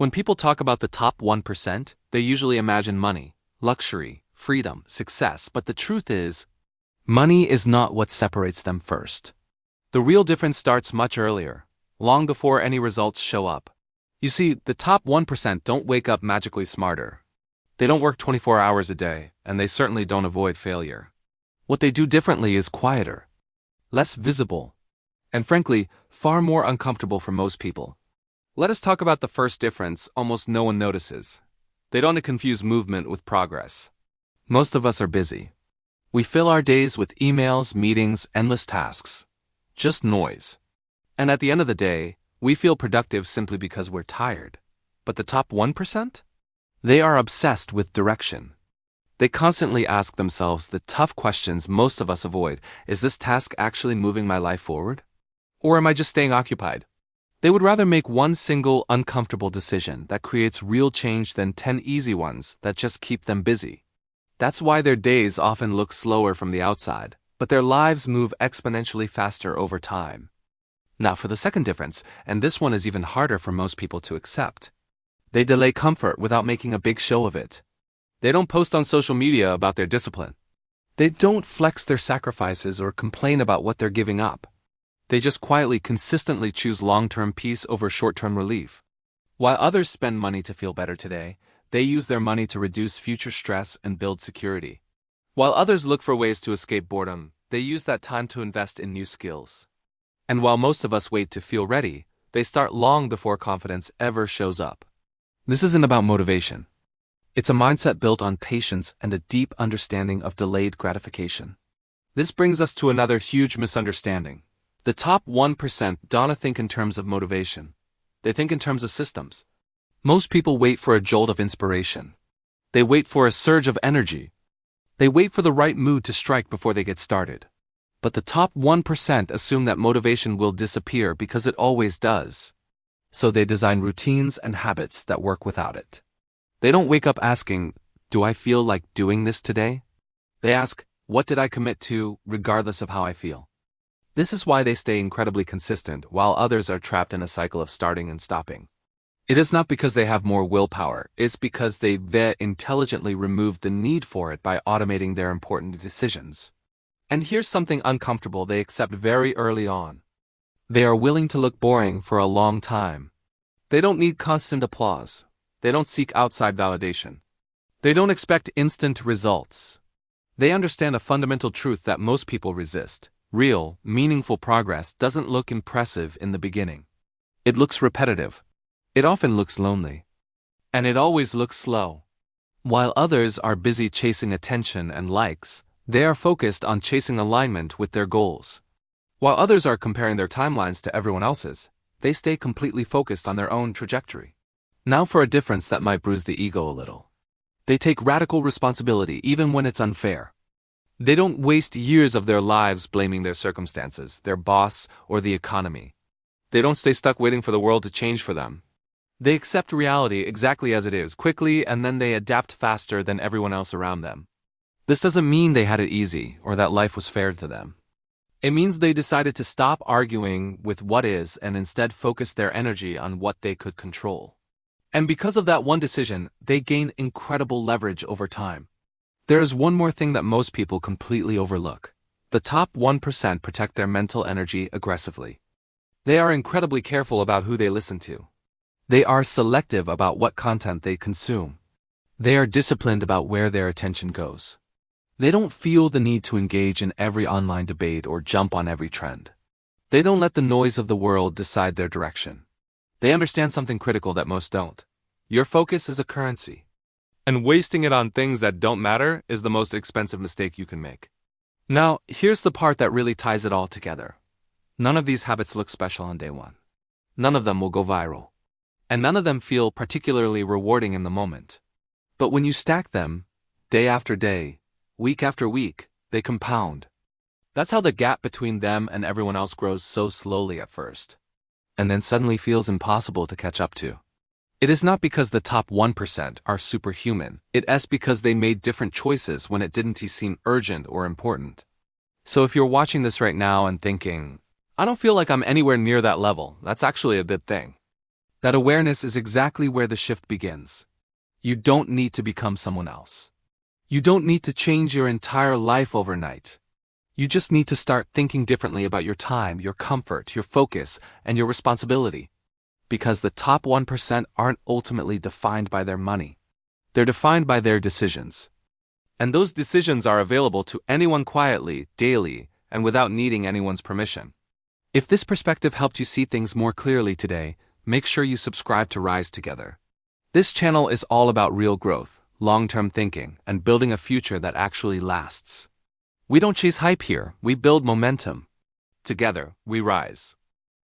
When people talk about the top 1%, they usually imagine money, luxury, freedom, success, but the truth is, money is not what separates them first. The real difference starts much earlier, long before any results show up. You see, the top 1% don't wake up magically smarter. They don't work 24 hours a day, and they certainly don't avoid failure. What they do differently is quieter, less visible, and frankly, far more uncomfortable for most people. Let us talk about the first difference almost no one notices. They don't confuse movement with progress. Most of us are busy. We fill our days with emails, meetings, endless tasks. Just noise. And at the end of the day, we feel productive simply because we're tired. But the top 1%? They are obsessed with direction. They constantly ask themselves the tough questions most of us avoid. Is this task actually moving my life forward? Or am I just staying occupied? They would rather make one single uncomfortable decision that creates real change than 10 easy ones that just keep them busy. That's why their days often look slower from the outside, but their lives move exponentially faster over time. Now for the second difference, and this one is even harder for most people to accept. They delay comfort without making a big show of it. They don't post on social media about their discipline. They don't flex their sacrifices or complain about what they're giving up. They just quietly, consistently choose long-term peace over short-term relief. While others spend money to feel better today, they use their money to reduce future stress and build security. While others look for ways to escape boredom, they use that time to invest in new skills. And while most of us wait to feel ready, they start long before confidence ever shows up. This isn't about motivation. It's a mindset built on patience and a deep understanding of delayed gratification. This brings us to another huge misunderstanding. The top 1% don't think in terms of motivation. They think in terms of systems. Most people wait for a jolt of inspiration. They wait for a surge of energy. They wait for the right mood to strike before they get started. But the top 1% assume that motivation will disappear because it always does. So they design routines and habits that work without it. They don't wake up asking, "Do I feel like doing this today?" They ask, "What did I commit to, regardless of how I feel?" This is why they stay incredibly consistent while others are trapped in a cycle of starting and stopping. It is not because they have more willpower, it's because they've intelligently removed the need for it by automating their important decisions. And here's something uncomfortable they accept very early on. They are willing to look boring for a long time. They don't need constant applause. They don't seek outside validation. They don't expect instant results. They understand a fundamental truth that most people resist. Real, meaningful progress doesn't look impressive in the beginning. It looks repetitive. It often looks lonely. And it always looks slow. While others are busy chasing attention and likes, they are focused on chasing alignment with their goals. While others are comparing their timelines to everyone else's, they stay completely focused on their own trajectory. Now for a difference that might bruise the ego a little. They take radical responsibility even when it's unfair. They don't waste years of their lives blaming their circumstances, their boss, or the economy. They don't stay stuck waiting for the world to change for them. They accept reality exactly as it is, quickly, and then they adapt faster than everyone else around them. This doesn't mean they had it easy, or that life was fair to them. It means they decided to stop arguing with what is and instead focus their energy on what they could control. And because of that one decision, they gain incredible leverage over time. There is one more thing that most people completely overlook. The top 1% protect their mental energy aggressively. They are incredibly careful about who they listen to. They are selective about what content they consume. They are disciplined about where their attention goes. They don't feel the need to engage in every online debate or jump on every trend. They don't let the noise of the world decide their direction. They understand something critical that most don't. Your focus is a currency. And wasting it on things that don't matter is the most expensive mistake you can make. Now, here's the part that really ties it all together. None of these habits look special on day one. None of them will go viral. And none of them feel particularly rewarding in the moment. But when you stack them, day after day, week after week, they compound. That's how the gap between them and everyone else grows so slowly at first. And then suddenly feels impossible to catch up to. It is not because the top 1% are superhuman, it is because they made different choices when it didn't seem urgent or important. So if you're watching this right now and thinking, "I don't feel like I'm anywhere near that level," that's actually a good thing. That awareness is exactly where the shift begins. You don't need to become someone else. You don't need to change your entire life overnight. You just need to start thinking differently about your time, your comfort, your focus, and your responsibility. Because the top 1% aren't ultimately defined by their money. They're defined by their decisions. And those decisions are available to anyone quietly, daily, and without needing anyone's permission. If this perspective helped you see things more clearly today, make sure you subscribe to Rise Together. This channel is all about real growth, long-term thinking, and building a future that actually lasts. We don't chase hype here, we build momentum. Together, we rise.